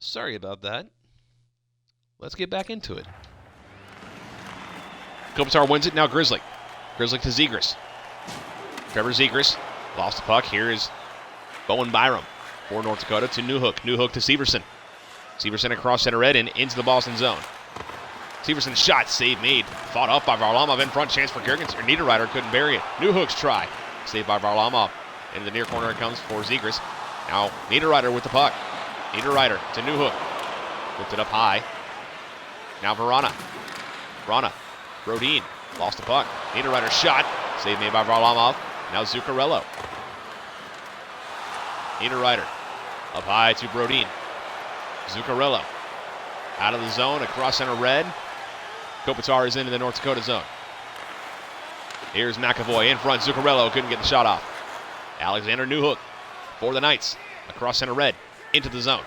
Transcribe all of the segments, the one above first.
Sorry about that. Let's get back into it. Kopitar wins it. Now Grizzly. Grizzly to Zegras. Trevor Zegras lost the puck. Here is Bowen Byram for North Dakota to Newhook. Newhook to Severson. Severson across center red and into the Boston zone. Severson's shot, save made. Fought up by Varlamov in front. Chance for Gergens. Or Niederreiter couldn't bury it. Newhook's try. Saved by Varlamov. Into the near corner it comes for Zegras. Now Niederreiter with the puck. Niederreiter to Newhook. Lifted up high. Now Vrana. Brodin lost the puck. Niederreiter shot. Save made by Varlamov. Now Zuccarello. Niederreiter up high to Brodin. Zuccarello out of the zone across center red. Kopitar is into the North Dakota zone. Here's McAvoy in front. Zuccarello couldn't get the shot off. Alexander Newhook for the Knights across center red into the zone.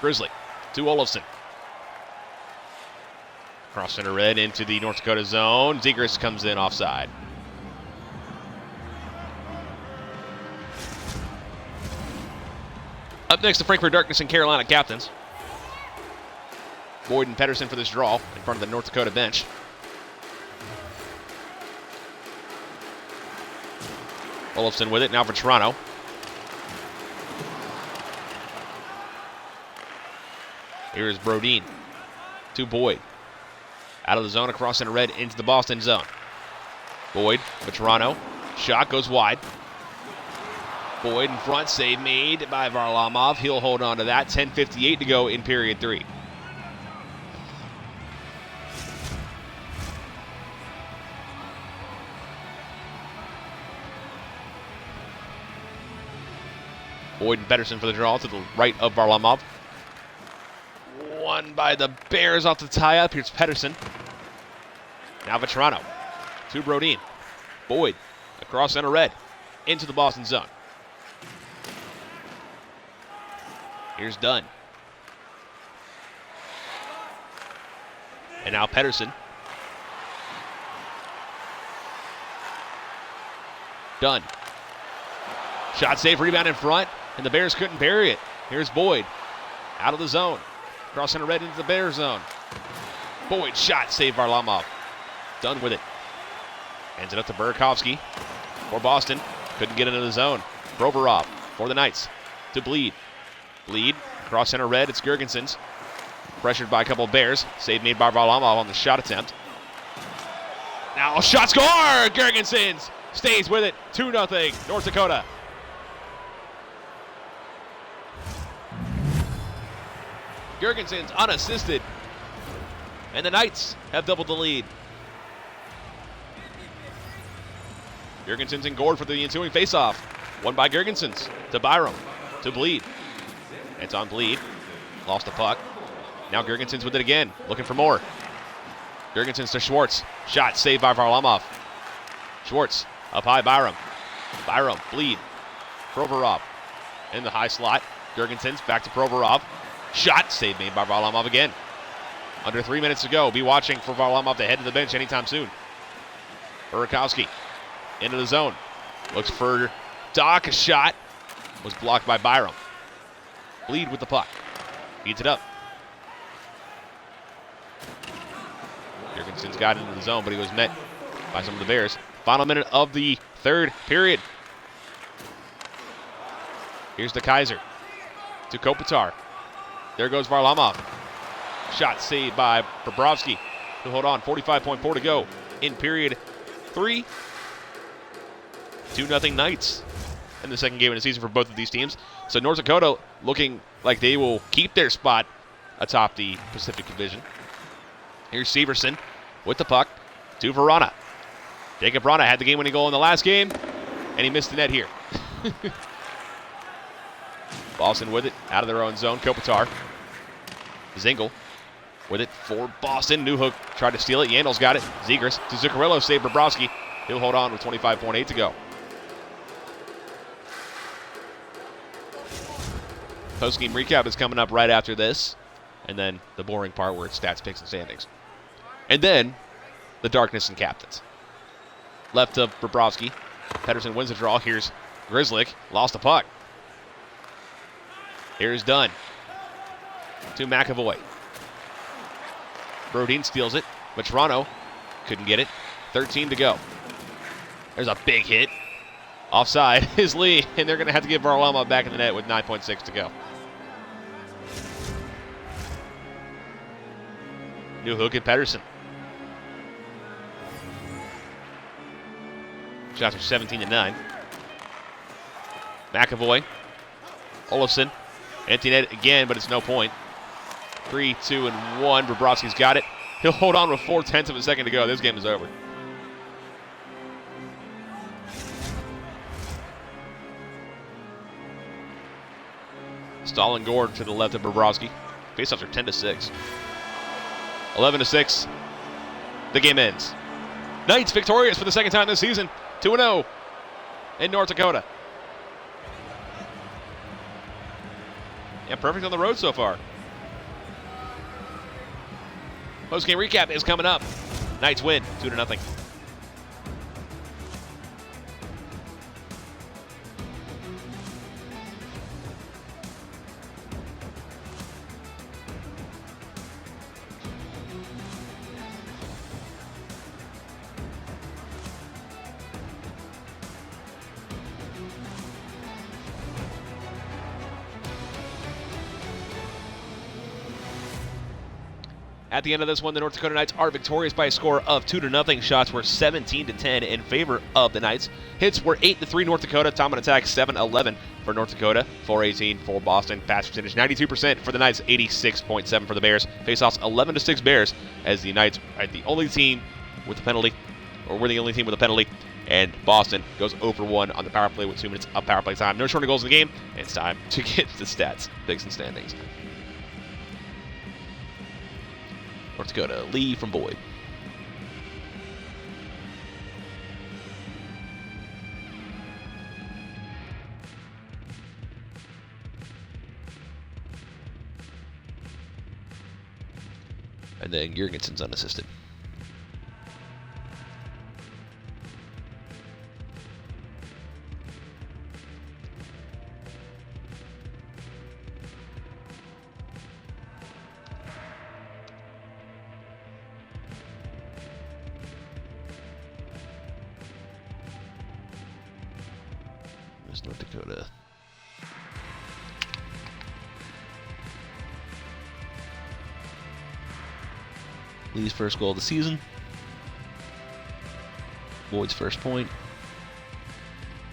Grizzly to Olofsson. Cross center red into the North Dakota zone. Zegras comes in offside. Up next, the Frankfurt Darkness and Carolina captains. Boyd and Pedersen for this draw in front of the North Dakota bench. Olofsson with it, now for Toronto. Here is Brodin to Boyd. Out of the zone, across center red, into the Boston zone. Boyd for Toronto. Shot goes wide. Boyd in front, save made by Varlamov. He'll hold on to that. 10:58 to go in period 3. Boyd and Pedersen for the draw to the right of Varlamov. Won by the Bears off the tie-up. Here's Pedersen. Now Vetrano to Brodin. Boyd across center red into the Boston zone. Here's Dunn. And now Pedersen. Dunn. Shot save, rebound in front, and the Bears couldn't bury it. Here's Boyd. Out of the zone. Cross center red into the Bears zone. Boyd shot, save Varlamov. Dunn with it. Hands it up to Burakovsky for Boston. Couldn't get into the zone. Provorov for the Knights to Bleed. Bleed, cross center red, it's Gergensons. Pressured by a couple of Bears. Save made by Varlamov on the shot attempt. Now shot score! Gergensons stays with it. 2-0 North Dakota. Gergensons unassisted. And the Knights have doubled the lead. Gergensons and Gord for the ensuing faceoff. Won by Gergensons to Byram to Bleed. It's on Bleed. Lost the puck. Now Gergensons with it again. Looking for more. Gergensons to Schwartz. Shot saved by Varlamov. Schwartz up high. Byram. Byram. Bleed. Provorov in the high slot. Gergensons back to Provorov. Shot save made by Varlamov again. Under 3 minutes to go. Be watching for Varlamov to head to the bench anytime soon. Burakovsky into the zone. Looks for Doc. A shot was blocked by Byram. Bleed with the puck. Feeds it up. Gergensons got into the zone, but he was met by some of the Bears. Final minute of the third period. Here's the Kaiser to Kopitar. There goes Varlamov. Shot saved by Bobrovsky. He'll hold on. 45.4 to go in period 3. 2-0 Knights in the second game of the season for both of these teams. So North Dakota looking like they will keep their spot atop the Pacific Division. Here's Severson with the puck to Vrana. Jacob Vrana had the game-winning goal in the last game, and he missed the net here. Boston with it, out of their own zone. Kopitar. Zingle with it for Boston. Newhook tried to steal it. Yandel's got it. Zegras to Zuccarello. Save Bobrovsky. He'll hold on with 25.8 to go. Post-game recap is coming up right after this. And then the boring part where it's stats, picks, and standings. And then the Darkness and captains. Left of Bobrovsky. Pedersen wins the draw. Here's Grzelcyk. Lost the puck. Here's Dunn to McAvoy. Brodeen steals it, but Toronto couldn't get it. 13 to go. There's a big hit. Offside is Lee, and they're going to have to give Varlamov back in the net with 9.6 to go. New hook at Pedersen. Shots are 17 to 9. McAvoy. Olofsson. Empty net again, but it's no point. 3, 2, and 1. Bobrovsky's got it. He'll hold on with 4/10 of a second to go. This game is over. Stalin Gord to the left of Bobrovsky. Faceoffs are 10 to 6. 11 to 6. The game ends. Knights victorious for the second time this season. 2-0 in North Dakota. Yeah, perfect on the road so far. Post-game recap is coming up. Knights win 2-0. At the end of this one, the North Dakota Knights are victorious by a score of 2-0. Shots were 17 to 10 in favor of the Knights. Hits were 8 to 3 North Dakota. Time on attack 7-11 for North Dakota. 4-18 for Boston. Pass percentage 92% for the Knights. 86.7 for the Bears. Faceoffs 11 to 6 Bears, as the Knights are the only team with a penalty, or we're the only team with a penalty. And Boston goes 0 for 1 on the power play with 2 minutes of power play time. No shorter goals in the game. And it's time to get the stats, picks, and standings. North Dakota, Lee from Boyd. And then Jurgensen's unassisted. North Dakota. Lee's first goal of the season. Boyd's first point.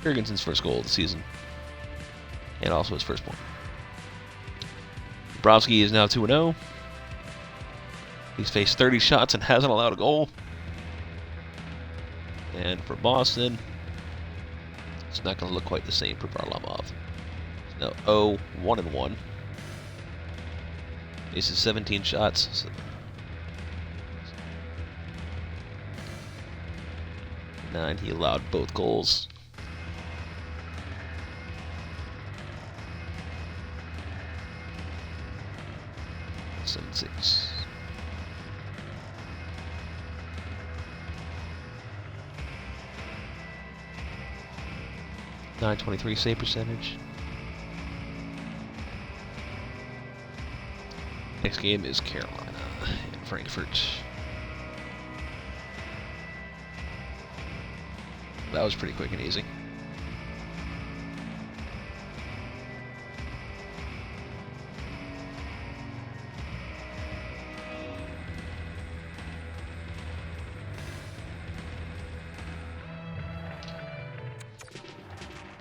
Jurgensen's first goal of the season. And also his first point. Bobrovsky is now 2-0. He's faced 30 shots and hasn't allowed a goal. And for Boston, it's not going to look quite the same for Varlamov. Now 0-1-1. This is 17 shots. So 9, he allowed both goals. Seven, 6. .923 save percentage. Next game is Carolina and Frankfurt. That was pretty quick and easy.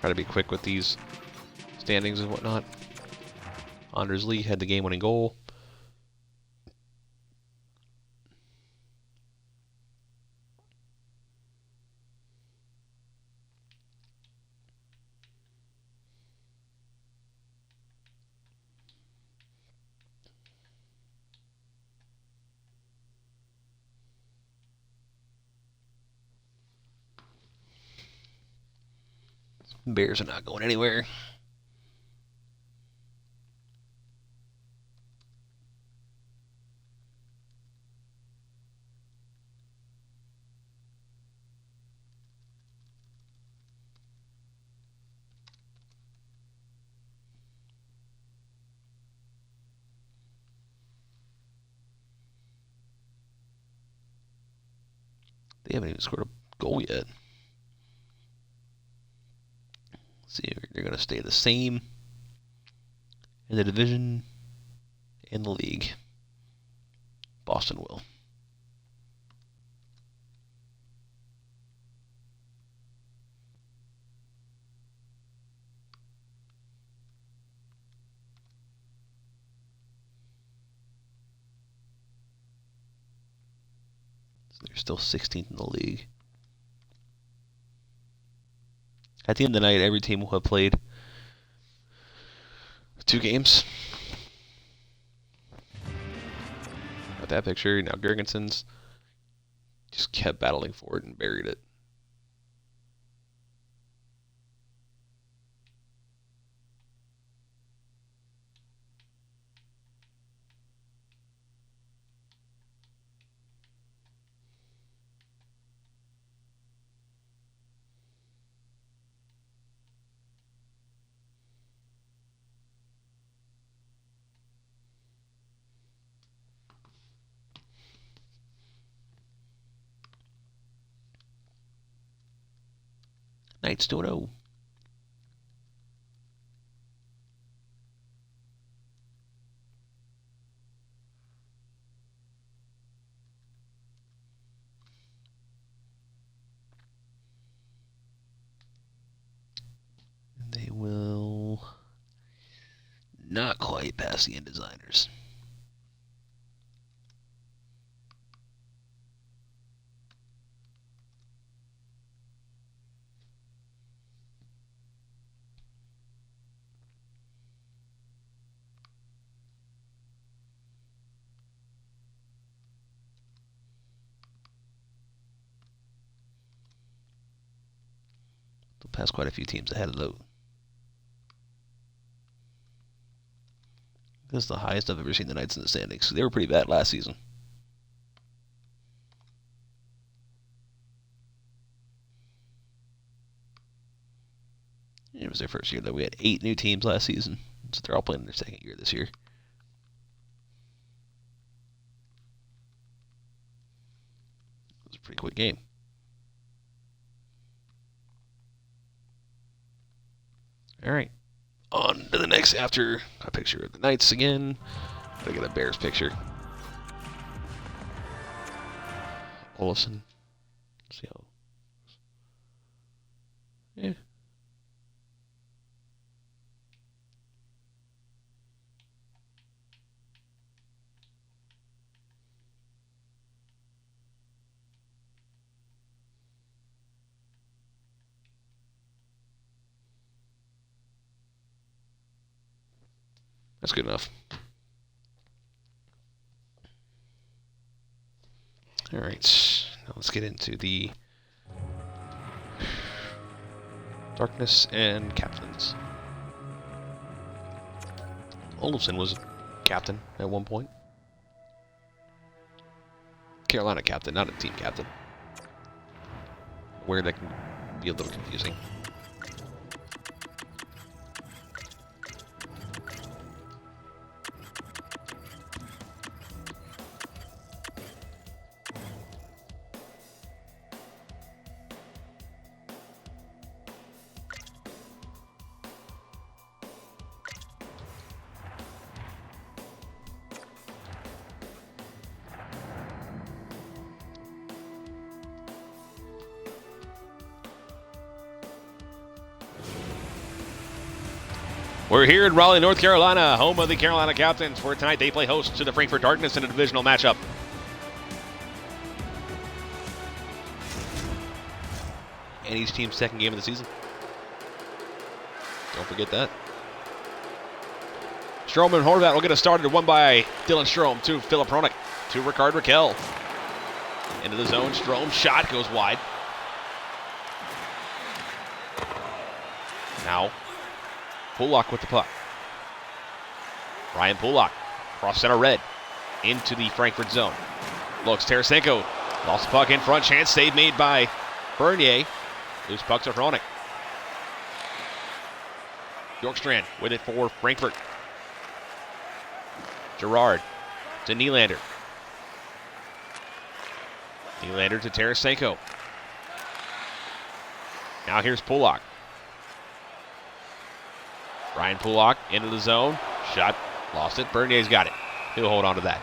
Try to be quick with these standings and whatnot. Anders Lee had the game-winning goal. Bears are not going anywhere. They haven't even scored a goal yet. Let's see, they're going to stay the same in the division and the league. Boston will. So they're still 16th in the league. At the end of the night, every team will have played 2 games. Got that picture. Now Gergensons just kept battling for it and buried it. Knights 2-0. They will not quite pass the Indesigners. They'll pass quite a few teams ahead of those. This is the highest I've ever seen the Knights in the standings. They were pretty bad last season. It was their first year, though. We had 8 new teams last season, so they're all playing their second year this year. It was a pretty quick game. All right. On to the next after a picture of the Knights again. Gotta get a Bears picture. Olsen. Let's see how. Yeah. That's good enough. All right, now let's get into the darkness and captains. Olofsson was captain at one point. Carolina captain, not a team captain. Where that can be a little confusing. We're here in Raleigh, North Carolina, home of the Carolina Captains, where tonight they play host to the Frankfurt Darkness in a divisional matchup. And each team's second game of the season. Don't forget that. Strom and Horvat will get us started. One by Dylan Strom to Philip Hronik to Ricard Raquel. Into the zone. Strom shot goes wide. Now Pulak with the puck. Ryan Pulak, cross center red, into the Frankfurt zone. Looks, Tarasenko, lost the puck in front, chance save made by Bernier. Loose puck to Hronik. Bjorkstrand with it for Frankfurt. Gerard to Nylander. Nylander to Tarasenko. Now here's Pulock. Ryan Pulock into the zone. Shot. Lost it. Bernier's got it. He'll hold on to that.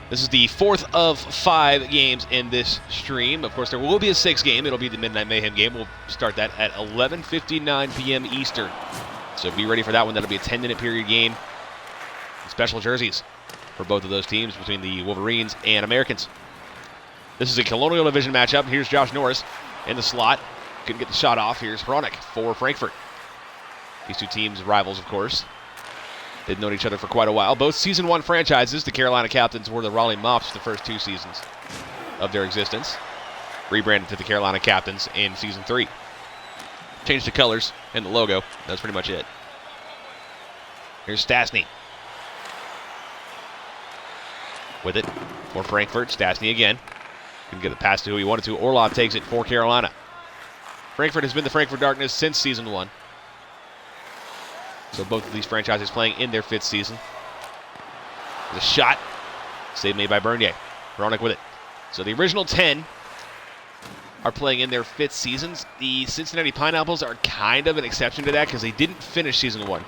This is the 4th of 5 games in this stream. Of course, there will be a 6th game. It'll be the Midnight Mayhem game. We'll start that at 11:59 p.m. Eastern. So be ready for that one. That'll be a 10-minute period game. Special jerseys for both of those teams between the Wolverines and Americans. This is a Colonial Division matchup. Here's Josh Norris in the slot. Couldn't get the shot off. Here's Hronek for Frankfurt. These two teams, rivals, of course. They've known each other for quite a while. Both Season 1 franchises. The Carolina Captains were the Raleigh Mops the first 2 seasons of their existence. Rebranded to the Carolina Captains in Season 3. Changed the colors and the logo. That's pretty much it. Here's Stastny. With it for Frankfurt. Stastny again. Couldn't get the pass to who he wanted to. Orlov takes it for Carolina. Frankfurt has been the Frankfurt Darkness since Season 1. So both of these franchises playing in their 5th season. There's a shot. Save made by Bernier. Hronek with it. So the original 10 are playing in their 5th seasons. The Cincinnati Pineapples are kind of an exception to that because they didn't finish Season 1.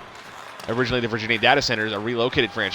Originally, the Virginia Data Centers, a relocated franchise,